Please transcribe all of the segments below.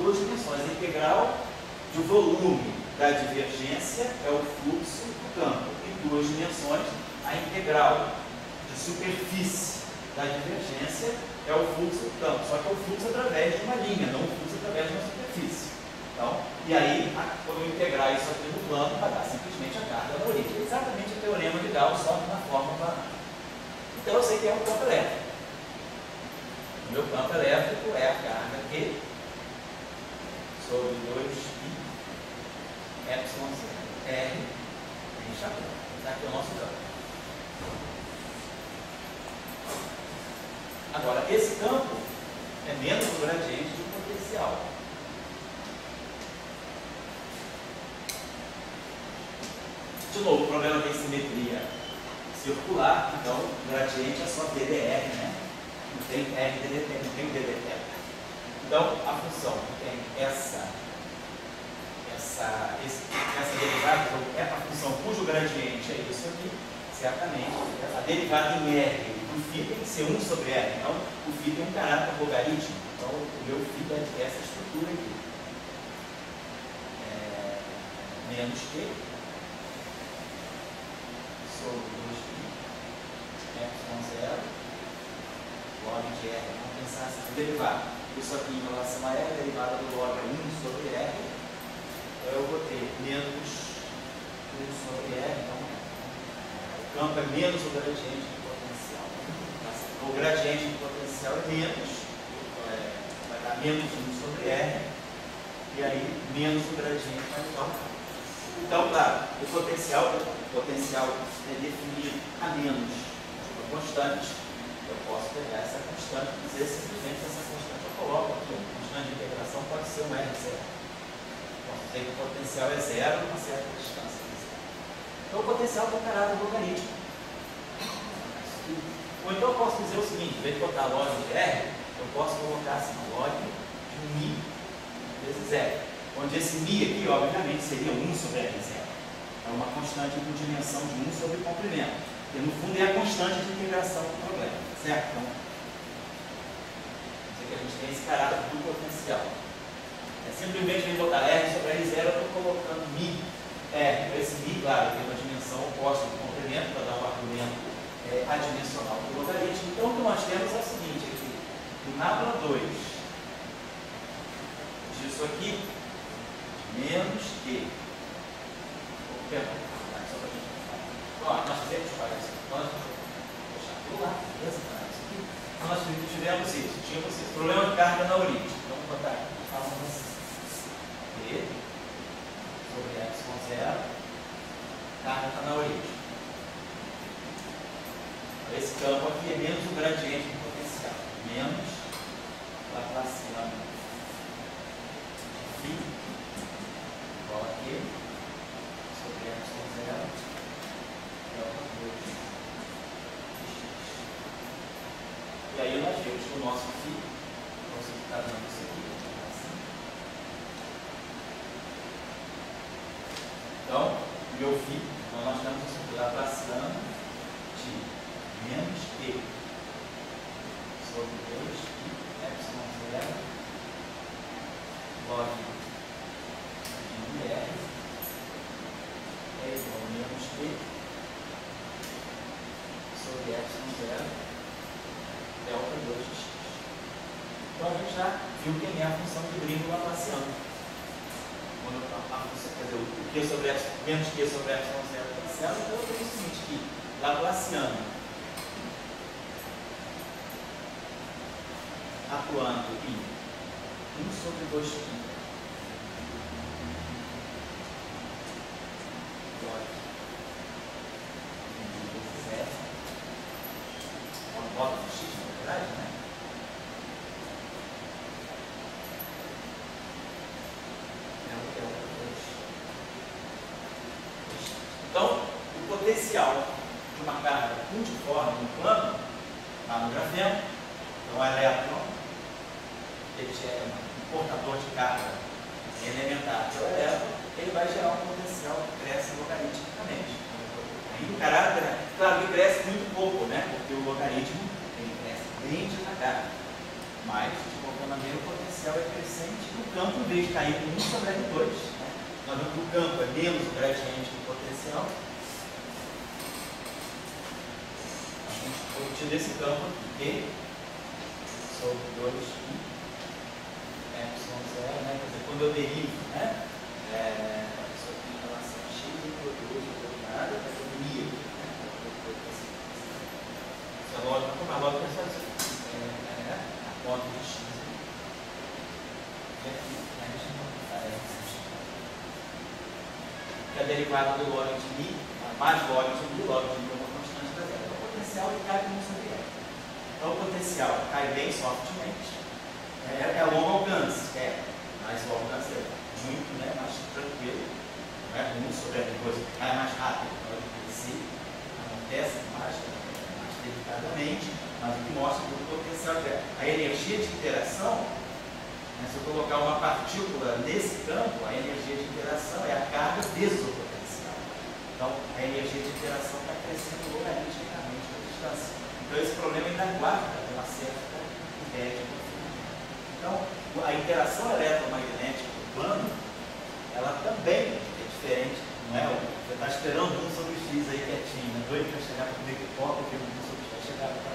duas dimensões. A integral do volume da divergência é o fluxo do campo. Em duas dimensões, a integral de superfície da divergência é o fluxo do campo. Só que é o fluxo através de uma linha, não o fluxo através de uma superfície. Então, e aí, quando eu integrar isso aqui no plano, vai dar simplesmente a carga na origem. É exatamente o teorema de Gauss, só que na forma planada. Então, eu sei que é um campo elétrico. O meu campo elétrico é a carga Q sobre 2π epsilon R em chapéu. Está aqui o nosso campo. Agora, esse campo é menos o gradiente do potencial. De novo, o problema tem simetria circular, então o gradiente é só DDR, né? Não tem RDDT, não tem DDT. Então, a função tem essa derivada, é a função cujo gradiente é isso aqui, certamente, a derivada em R do φ tem que ser 1 sobre R, então o φ tem um caráter logarítmico, então o meu φ é essa estrutura aqui. Menos Q sobre 2π epsilon 0 log de R. Vamos pensar essa derivada. Isso aqui em relação a R, a derivada do log é 1 sobre R. Então eu vou ter menos 1 sobre R. Então o campo é menos o gradiente de potencial. O gradiente de potencial é menos, vai dar menos 1 sobre R. E aí menos o gradiente vai dar. Então, claro, o potencial é definido a menos de uma constante. Eu posso pegar essa constante e dizer simplesmente essa constante eu coloco aqui. A constante de integração pode ser um R0. Posso dizer que o potencial é zero a uma certa distância de zero. Então, o potencial tem um caráter logarítmico. Ou então eu posso dizer o seguinte: em vez de botar log de R, eu posso colocar assim, log de μ vezes zero. Onde esse μ aqui, obviamente, seria 1 sobre R0. É uma constante com dimensão de 1 sobre comprimento. Que no fundo é a constante de integração do problema. Certo? Então, quer dizer que a gente tem esse caráter do potencial. É simplesmente em botar R sobre R0, eu estou colocando μ. Esse μ, claro, tem uma dimensão oposta do comprimento, para dar um argumento adimensional do logaritmo. Então, o que nós temos é o seguinte aqui. O nabla 2 disso aqui, menos Q. Perdão, só para a gente falar. Nós fizemos isso. Nós vamos deixar tudo lá, beleza? Isso aqui. Então, nós tivemos isso. Tínhamos esse problema de carga na origem. Então, vamos botar aqui. Falamos assim. P sobre epsilon 0. Carga está na origem. Esse campo aqui é menos o gradiente do potencial. Menos Laplaciano φ igual a Q sobre epsilon 0 delta 2 de x. E aí nós vemos que o nosso φ, você está dando isso aqui, assim. Então, o meu φ, nós temos isso aqui, Laplaciano de menos Q sobre 2π epsilon 0 log de R é igual a menos Q sobre epsilon 0 delta 2 de x. Então a gente já viu quem é a função de brinco laplaciano. Quando a função, quer dizer, o Q sobre epsilon, menos Q sobre epsilon 0 laplaciano, então eu tenho o seguinte, que laplaciano atuando em 1 sobre 2π log de zero, uma bota de x, na verdade, né? Então, o potencial de uma carga uniforme no plano está no grafeno. Então, o elétron, ele é um portador de carga elementar que é o elétron, ele vai gerar um potencial que cresce logaritmicamente. Aí o caráter, claro que cresce muito pouco, né? Porque o logaritmo ele cresce bem devagar. Mas, de qualquer maneira, o potencial exponencial é crescente, o campo, em vez de cair 1 sobre R2, né? Nós vemos que o campo é menos o gradiente do potencial. A gente obteve esse campo aqui, sobre 2i epsilon 0, né? Quer dizer, quando eu derivo, né? Isso aqui em relação a x e produz nada, é mil, né? Isso é lógico, como a lógica é só isso aqui. A conta de x. Que a derivada do log de mi, mais log de mi é uma constante da zero. Então, o potencial ele cai como sobre r. Então, o potencial cai bem softmente. É longo alcance, mas o alcance é muito, né, mais tranquilo. Não é 1 sobre r2, cai mais rápido. Então, ele acontece mais delicadamente, mas o que mostra que o potencial é a energia de interação. Se eu colocar uma partícula nesse campo, a energia de interação é a carga vezes o potencial. Então, a energia de interação está crescendo logaritmicamente com a distância. Então, esse problema ainda guarda uma certa ideia de confinamento. Então, a interação eletromagnética do plano, ela também é diferente, não é? Você está esperando 1 sobre x aí quietinho, né? Doido para chegar para comer pipoca, porque 1 sobre x vai chegar para cá.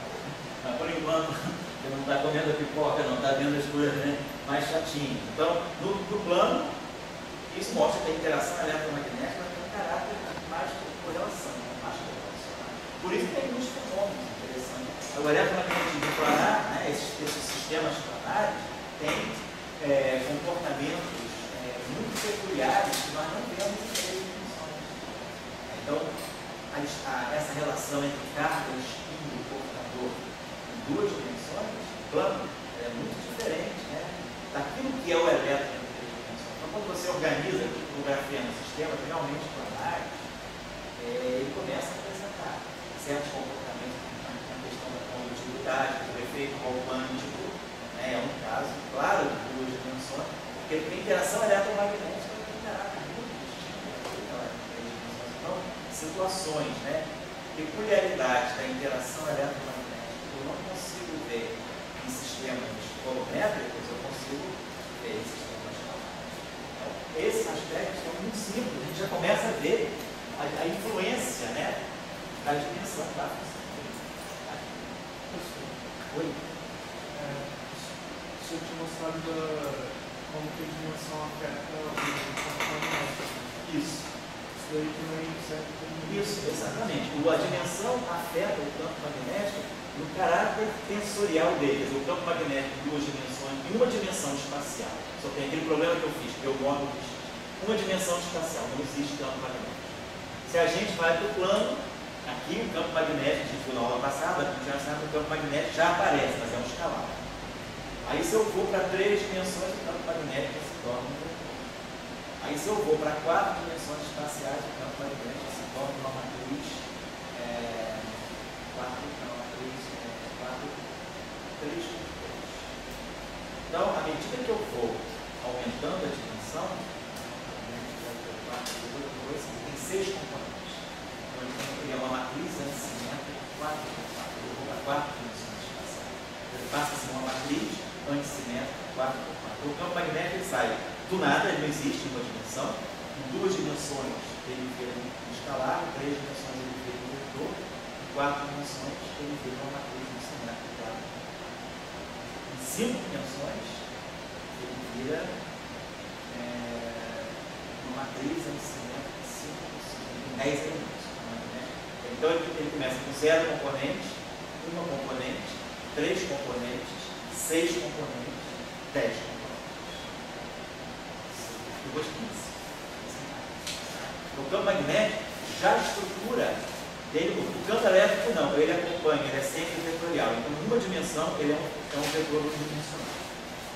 Mas, por enquanto, você não está comendo a pipoca, não está vendo as coisas, né, mais chatinho. Então, no plano, isso mostra que a interação eletromagnética tem um caráter mais de correlação, mais correlacional. Por isso tem muitos fenômenos interessantes. O eletromagnetismo planar, né, esses sistemas planares, têm comportamentos muito peculiares que nós não vemos em 3 dimensões. Então, essa relação entre carga e espinho do portador em 2 dimensões, plano, é muito diferente, né, daquilo que é o elétron em 3 dimensões. Então, quando você organiza o grafeno sistemas realmente planares, ele começa a apresentar certos comportamentos na questão da condutibilidade, do efeito romântico, né, é um caso claro de 2 dimensões, porque a interação eletromagnética tem um caráter muito distinto daquela em 3 dimensões. Então, situações, né, peculiaridades da interação eletromagnética que eu não consigo ver em sistemas colométricos, eu consigo ver em sistemas planares. Então, esses aspectos são muito simples, a gente já começa a ver a influência, né, da dimensão da função. Oi? Você tinha mostrado como que a dimensão afeta o campo magnético. Isso. Isso daí também serve como... Isso, exatamente. A dimensão afeta o campo magnético no caráter tensorial dele. O campo magnético em 2 dimensões, em uma dimensão espacial. Só tem aquele problema que eu fiz, que eu modo de x. Uma dimensão espacial, não existe campo magnético. Se a gente vai para o plano, aqui o campo magnético, a gente viu na aula passada, a gente já sabe que o campo magnético já aparece, mas é um escalar. Aí se eu for para 3 dimensões, o campo magnético se torna um vetor. Aí se eu vou para 4 dimensões espaciais, o campo magnético se torna uma matriz, 3 com 3. Então, à medida que eu for aumentando a dimensão, tem 6 componentes. Então, ele tem que criar uma matriz antissimétrica 4x4. Eu vou para 4 dimensões espaciais. Ele passa a ser uma matriz antissimétrica 4x4. O campo magnético ele sai do nada, ele não existe em uma dimensão. Em 2 dimensões ele vira um escalar, em 3 dimensões ele vira um vetor, em 4 dimensões ele vira uma matriz antissimétrica 4x4. Em 5 dimensões ele vira uma matriz antissimétrica 5x5, em 10 elementos. Então ele começa com 0 componentes, 1 componente, 3 componentes, 6 componentes, 10 componentes. Depois 15. O campo magnético já estrutura dele, o campo elétrico não, ele acompanha, ele é sempre vetorial. Então, em uma dimensão, ele é um vetor unidimensional.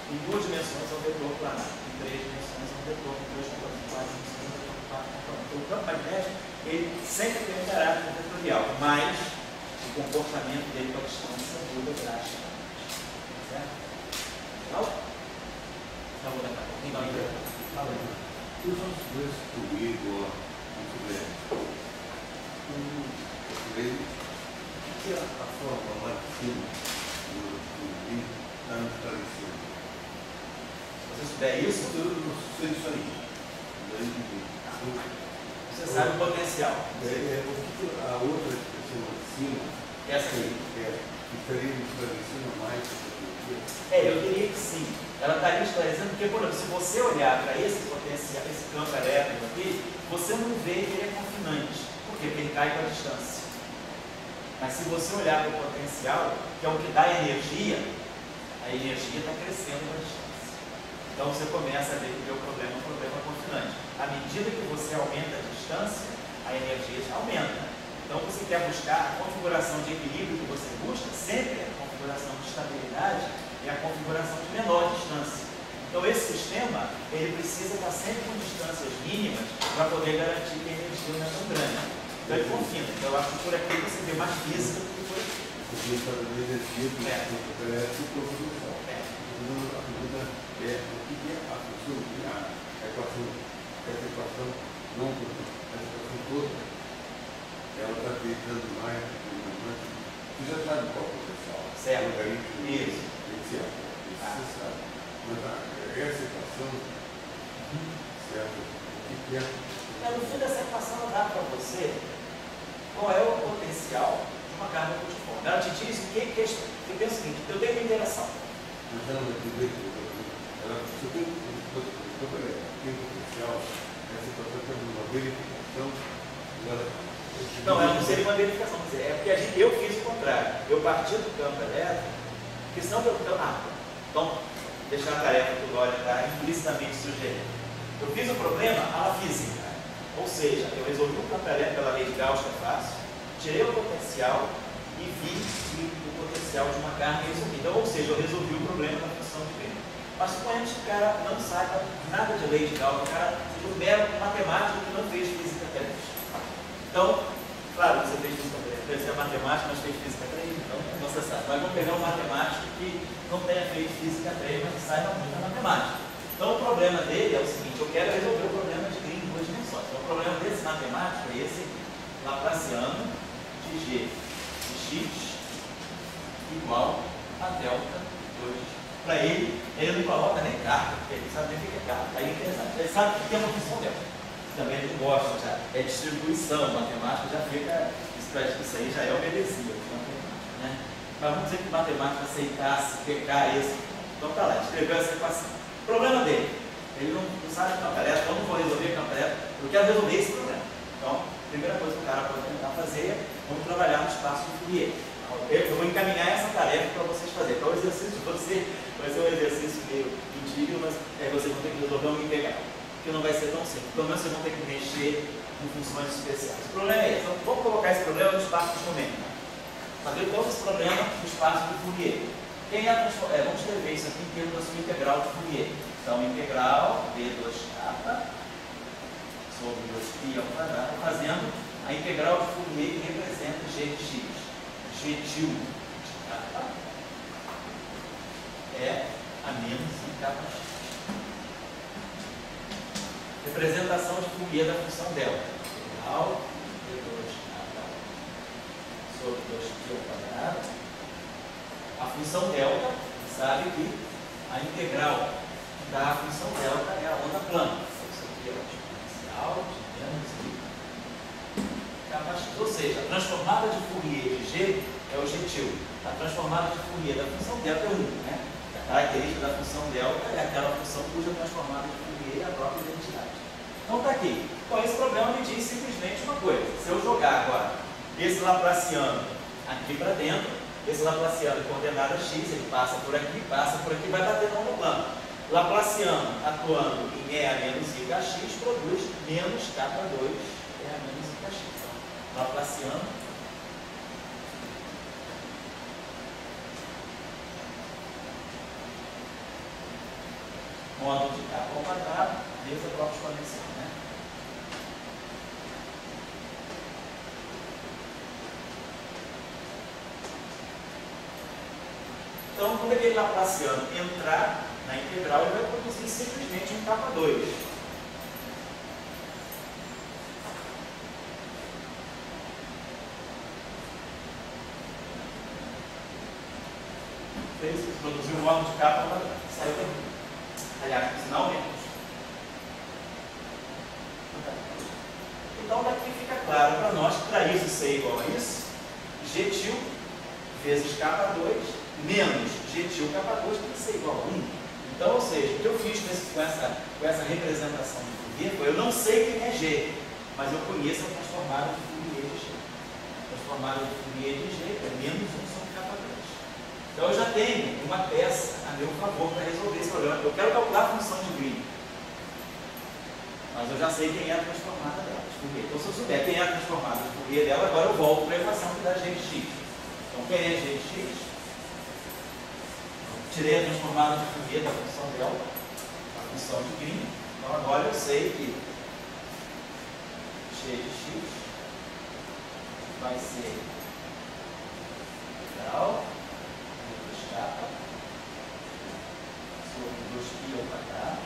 Em 2 dimensões, é um vetor planar. Em 3 dimensões, é um vetor com 2 componentes. Em 4 dimensões, é um vetor com 4 componentes. Então, o campo magnético, ele sempre tem um caráter vetorial, mas o comportamento dele com a distância muda drasticamente. Certo? Legal? Então, vou dar para quem vai ver. Os outros dois do Igor, muito bem. Que a forma lá de cima do Igor está no esclarecido. você souber isso, Eu não sei isso aí. você sabe o potencial. A outra expressão em cima, Essa aqui. que estaria me esclarecendo mais sobre Eu diria que sim. Ela estaria esclarecendo, porque, por exemplo, se você olhar para esse potencial, esse campo elétrico aqui, você não vê que ele é confinante, porque ele cai com a distância. Mas se você olhar para o potencial, que é o que dá energia, a energia está crescendo com a distância. Então você começa a ver que o problema é um problema confinante. À medida que você aumenta a distância, a energia aumenta. Então você quer buscar a configuração de equilíbrio que você busca, sempre a configuração de estabilidade é a configuração de menor distância. Então esse sistema, ele precisa estar sempre com distâncias mínimas para poder garantir que a energia não é tão grande. Então ele confina. Então eu acho que por aqui você vê mais física do que por aqui. porque está dando energia do professor. A pergunta é o que é a função, a equação, essa equação não, essa equação toda, ela está dando mais, você já sabe qual é o potencial. Certo. Logaritmo Isso. inicial. Isso você sabe. Mas essa equação, certo? O que é? No fim dessa equação ela dá para você qual é o potencial de uma carga multiforme. Ela te diz o que é. Você pensa o seguinte, eu tenho uma interação. Mas ela não tem você tem potencial, essa equação tem uma verificação. Não, ela não seria uma verificação, quer dizer, é porque eu fiz o contrário. Eu parti do campo elétrico, porque senão então, deixar a tarefa que o Dória está implicitamente sugerindo. Eu fiz o problema à física, ou seja, eu resolvi o campo elétrico pela lei de Gauss, que é fácil, tirei o potencial e vi o potencial de uma carga resumida, ou seja, eu resolvi o problema da função de B. Mas suponhamos que o cara não saiba nada de lei de Gauss, o cara seja um mero matemático que não fez física 3. Então, claro, você fez física 3, você é matemático, mas fez física 3, então você sabe. Mas vamos pegar um matemático que não tenha feito física 3, mas que saiba muito a matemática. Então o problema dele é o seguinte, eu quero resolver o problema de Green em duas dimensões. Então o problema desse matemático é esse aqui, Laplaciano de G de X igual a delta 2. Para ele não coloca nem carga, porque ele sabe nem o que é carga. Aí é interessante, ele sabe que tem uma função delta. Também ele não gosta, já é distribuição, matemática já fica, isso aí já é obedecia, né? Mas vamos dizer que o matemático aceitasse pecar esse. Então tá lá, escreveu essa equação. O problema dele, ele não sabe campo elétrico, eu não vou resolver campo elétrico, eu quero resolver esse problema. Então, a primeira coisa que o cara pode tentar fazer é, vamos trabalhar no espaço de Fourier. Eu vou encaminhar essa tarefa para vocês fazerem. Então o exercício de você vai ser um exercício meio indigno, mas vocês vão ter que resolver uma integral, que não vai ser tão simples. Pelo menos vocês vão ter que mexer em funções especiais. O problema é esse. Então vamos colocar esse problema no espaço de momento. Fazer todo esse problema no espaço de Fourier. Vamos escrever isso aqui em termos da sua integral de Fourier. Então, integral B2k sobre 2π ao quadrado, fazendo a integral de Fourier que representa g de x. G de 1 de k é a menos i k x. Representação de Fourier da função delta. Integral B2k sobre 2π ao quadrado. A função delta, sabe que a integral da função delta é a onda plana. Isso aqui é o exponencial de menos i k x. Ou seja, a transformada de Fourier de g é o g-til. A transformada de Fourier da função delta é 1. Né? A característica da função delta é aquela função cuja transformada de Fourier é a própria identidade. Então está aqui. Então esse problema me diz simplesmente uma coisa. Se eu jogar agora esse Laplaciano aqui para dentro, esse Laplaciano de coordenada x, ele passa por aqui, vai bater na onda plana. Laplaciano atuando em E a menos I kx produz menos K2 E a menos I kx. Então, Laplaciano módulo de K ao quadrado vezes a própria exponencial, né? Então, quando aquele Laplaciano entrar na integral, ele vai produzir simplesmente um K2. Produziu um módulo de K ao quadrado. Saiu daqui. Aliás, por sinal menos. Então daqui fica claro para nós que para isso ser igual a isso, G til vezes K2 menos G til K2 tem que ser igual a 1. Então, ou seja, o que eu fiz com essa representação de Fourier foi, eu não sei quem é G, mas eu conheço a transformada de Fourier de G. A transformada de Fourier de G é menos 1 sobre K2. Então eu já tenho uma peça a meu favor para resolver esse problema. Eu quero calcular a função de Green, mas eu já sei quem é a transformada dela de Fourier. Então, se eu souber quem é a transformada de Fourier dela, agora eu volto para a equação que dá G de x. Então, quem é G de x? Tirei a transformada de Fourier da função delta, a função de Green. Então, agora eu sei que G de x vai ser integral de 2k sobre 2π ao quadrado.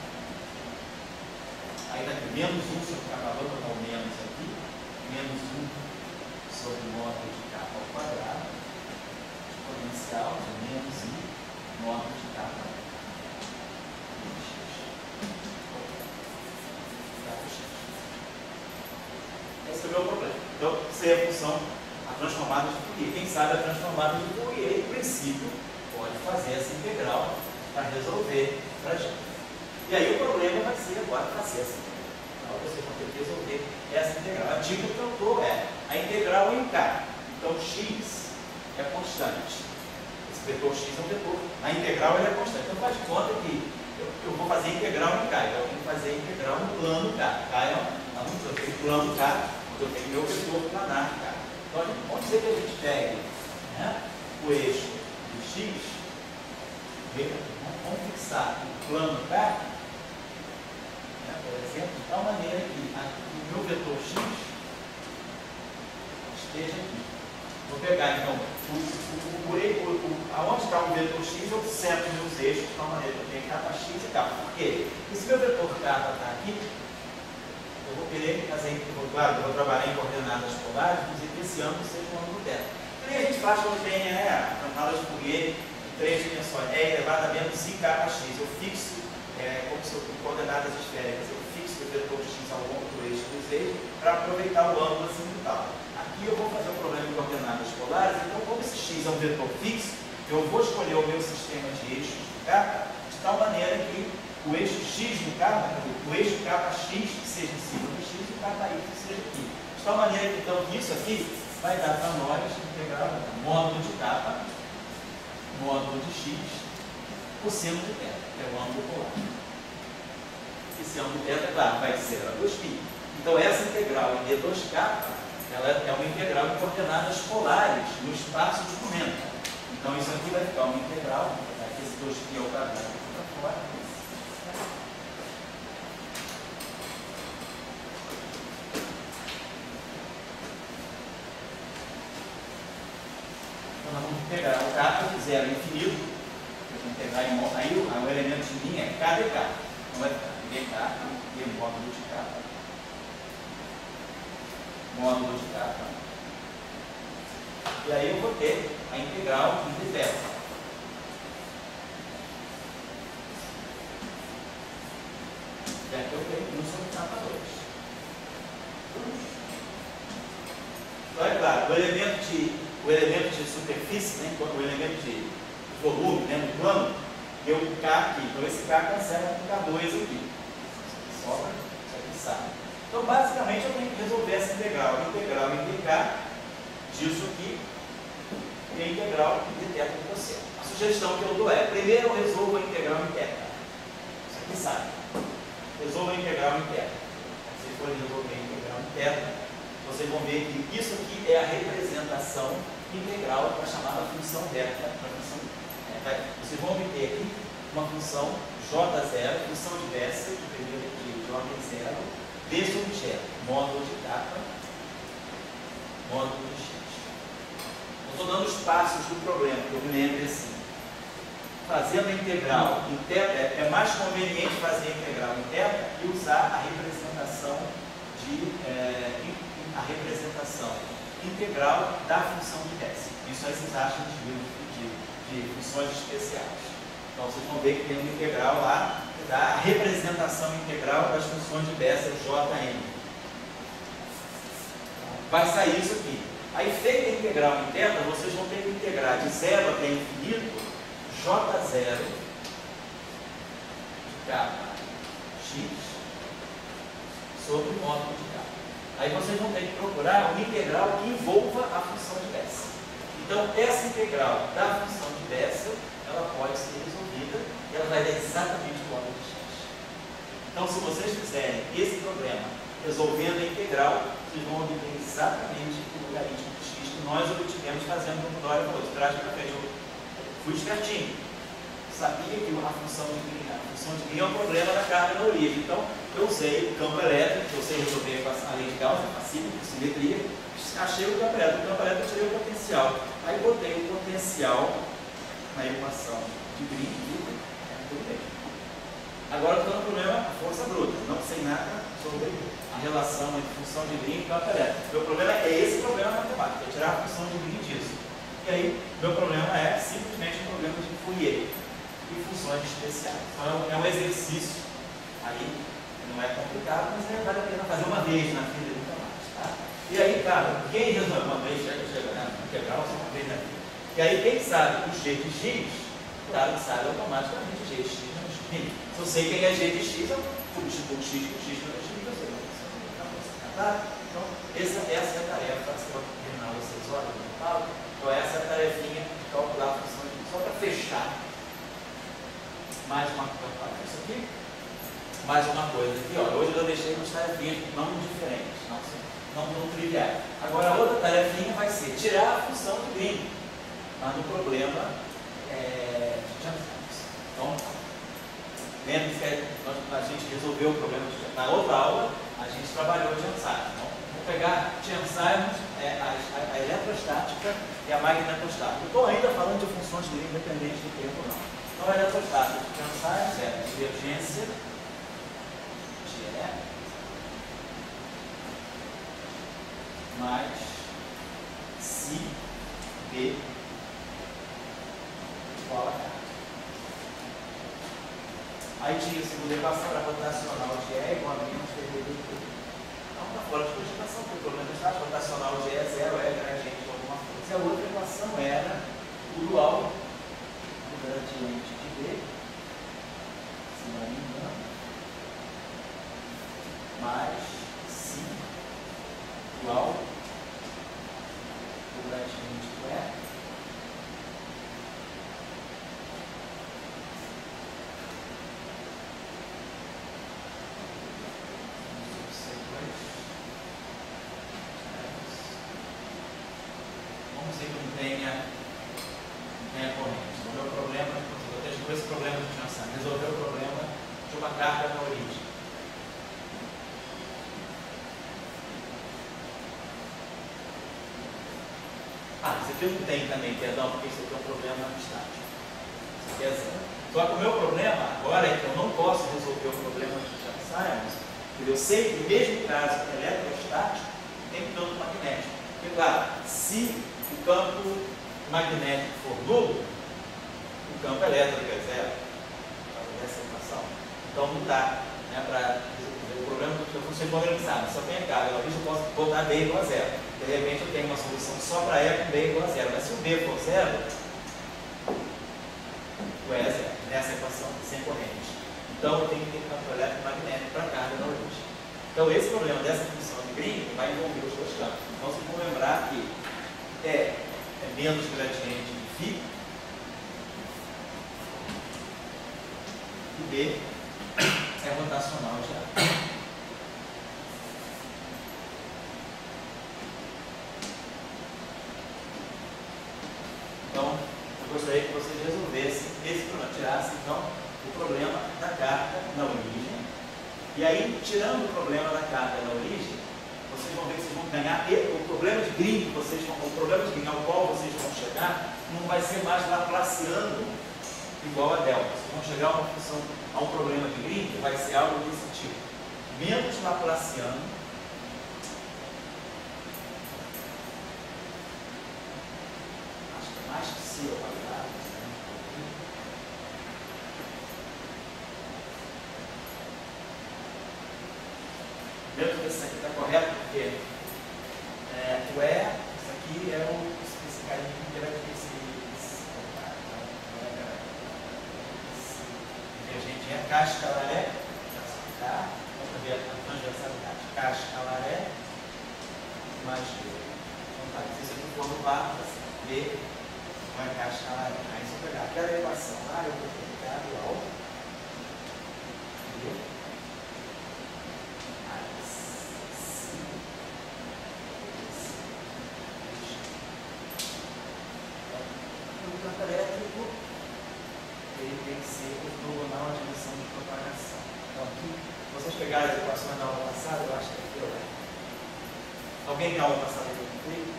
Aí está aqui, menos 1 sobre k, vou botar o menos aqui, menos 1 sobre módulo de k ao quadrado, exponencial de menos i, módulo de k x. Esse é o meu problema. Então, sei a função, a transformada de Fourier. Quem sabe a transformada de Fourier, em princípio, pode fazer essa integral para resolver para a gente. E aí o problema vai ser agora fazer essa integral. Então, vocês vão ter que resolver essa integral. A dica que eu dou é a integral em k. Então, x é constante. Esse vetor x é um vetor. A integral é constante. Então, faz de conta que eu vou fazer integral em k. Eu tenho que fazer integral no plano k. K é eu tenho plano k, eu tenho meu vetor planar k. Então, vamos dizer que a gente pegue, né, o eixo de x, vamos fixar o plano k, por exemplo, de tal maneira que o meu vetor x esteja aqui. Vou pegar então, aonde está o vetor x, eu centro meus eixos de tal maneira que eu tenho kx e k. Por quê? Porque se meu vetor k está aqui, eu vou querer fazer, claro, eu vou trabalhar em coordenadas polares, inclusive que esse ângulo seja um ângulo θ. E a gente faz quando tem a transformada de Fourier em 3 dimensões, e elevado a menos i kx. Eu fixo, como se eu tenho coordenadas esféricas, eu fixo o vetor x ao longo do eixo dos eixos para aproveitar o ângulo azimutal. Aqui eu vou fazer um problema de coordenadas polares, então como esse x é um vetor fixo, eu vou escolher o meu sistema de eixos do k de tal maneira que o eixo x do k, o eixo kx seja em cima do x e o ky seja aqui. De tal maneira que então isso aqui vai dar para nós integral módulo de k, módulo de x, cosseno de θ, que é o ângulo polar. Esse ângulo θ, claro, vai ser a 2π. Então essa integral em d2k, ela é uma integral em coordenadas polares no espaço de momento. Então isso aqui vai ficar uma integral, aqui esse 2π ao quadrado fica fora. Nós vamos pegar o k de 0 a infinito, vamos pegar aí o elemento de linha é k dk. Então vai ficar dk e módulo de k. Módulo de k. E aí eu vou ter a integral de θ. E aqui eu tenho 1 sobre k2. Então é claro, o elemento de superfície, né, o elemento de volume, né, no plano, deu um K aqui. Então esse K cancela com K2 aqui. Sobra, isso aqui sai. Então basicamente eu tenho que resolver essa integral. A integral em dk disso aqui e a integral de θ com cosseno. A sugestão que eu dou é, primeiro eu resolvo a integral em θ. Isso aqui sai. Resolvo a integral em θ. Se for resolver a integral em θ, vocês vão ver que isso aqui é a representação integral para a chamada função reta. Vocês vão obter aqui uma função J0, função diversa, de ordem 0, desse objeto, módulo de k, módulo de x. Eu estou dando os passos do problema, que eu me lembro assim. Fazendo a integral em θ, é mais conveniente fazer a integral em θ e usar a representação integral da função de Hess. Isso aí vocês acham de funções especiais. Então vocês vão ver que tem uma integral lá, dar a representação integral das funções de Bessel Jn. Vai sair isso aqui. Aí, feita a integral interna, vocês vão ter que integrar de 0 até infinito J0 de K x sobre o módulo de K. Aí vocês vão ter que procurar uma integral que envolva a função de Bessel. Então, essa integral da função de Bessel, ela pode ser resolvida e ela vai dar exatamente o módulo de x. Então, se vocês fizerem esse problema resolvendo a integral, vocês vão obter exatamente o logaritmo de x que nós obtivemos fazendo como o Dória falou, de trás para frente. Eu fui espertinho. Sabia que a função de Green é um problema da carga na origem. Então, eu usei o campo elétrico, eu sei resolver a lei de Gauss, a facílica, simetria, achei o campo elétrico. O campo elétrico eu tirei o potencial. Aí botei o potencial na equação de Green, tudo bem. Agora eu estou no problema a força bruta, não sei nada sobre a relação entre função de Green e campo elétrico. Meu problema é esse problema matemático, é tirar a função de Green disso. E aí, meu problema é simplesmente um problema de Fourier e funções especiais. Então é um exercício aí, não é complicado, mas vale a pena fazer uma vez na vida, nunca mais, tá? E aí, cara, quem resolve uma vez, chega na integral, só uma vez na vida. E aí, quem sabe o g de x, claro que sabe automaticamente g de x menos g. Se eu sei quem é g de x, eu multiplico x com x menos x, eu sei. Tá? Então, essa é a tarefa, se eu terminar vocês horas no total, então essa é a tarefinha de calcular a função de x. Só para fechar, mais uma coisa, isso aqui, mais uma coisa aqui, ó. Hoje eu deixei umas tarefinhas não diferentes, não triviais. Agora a outra tarefinha vai ser tirar a função de Green, mas no problema de Chern-Simons. Então, lembre-se que a gente resolveu o problema na outra aula, a gente trabalhou Chern-Simons. Então, vou pegar Chern-Simons, a eletrostática e a magnetostática. Eu estou ainda falando de funções de Green independente do tempo, não. Então, a eletrostática de Chern-Simons é a divergência GE mais si B igual a K. Aí tinha a segunda equação, era rotacional de E igual a menos dV do T. Então, está fora de cogitação, porque o problema está rotacional de E é zero, é gradiente de alguma coisa. E a outra equação era o dual do gradiente de B, se não me engano, mais si igual do gradiente do E. Vamos dizer que não tenha corrente. O meu problema, eu tenho esse problema de Chern-Simons, resolver o problema de uma carga na origem. Isso aqui não tem também, perdão, porque isso aqui é um problema estático. Isso aqui é zero. Só que o meu problema agora é que eu não posso resolver o problema de Chern-Simons, porque eu sei que, mesmo caso eletrostático, tem campo magnético. Porque, claro, se o campo magnético for nulo, o campo elétrico é zero. Para fazer essa equação. Então não dá, né, para resolver o problema que eu funciono organizado. Só tem a carga, eu posso botar B igual a zero. De repente eu tenho uma solução só para E com B igual a zero. Mas se o B for zero, o E é zero. Nessa equação sem corrente. Então eu tenho que ter campo elétrico magnético para carga na origem. Então esse problema dessa função de Green vai envolver os dois campos. Então vocês vão lembrar que E é menos gradiente de φ e B é rotacional de A. Então, eu gostaria que vocês resolvessem esse problema, tirassem então o problema da carga na origem. E aí, tirando o problema da carga na origem, vocês vão ver que vocês vão ganhar o problema de Green, o problema de Green ao qual vocês vão chegar, não vai ser mais laplaciando igual a delta. Vocês vão chegar a um problema de Green que vai ser algo desse tipo. Menos laplaciano mais que C ao quadrado, Primeiro que isso aqui está correto, porque o isso aqui é esse carinho que era divergente é cascalaré, tá? Vamos ver a transversalidade. Cascalaré mais B. Então tá, se isso aqui for no bar, B não é cascalaré. Aí se eu pegar aquela equação lá, eu vou pegar igual B. O campo elétrico ele tem que ser ortogonal à direção de propagação. Então aqui, vocês pegaram as equações da aula passada, eu acho que aqui, olha. Alguém na aula passada que eu fui?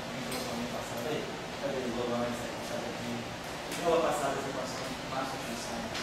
Alguém viu a aula passada aí? Cadê os bolões aí? Sabe aqui? Na aula passada as equações de massa de função.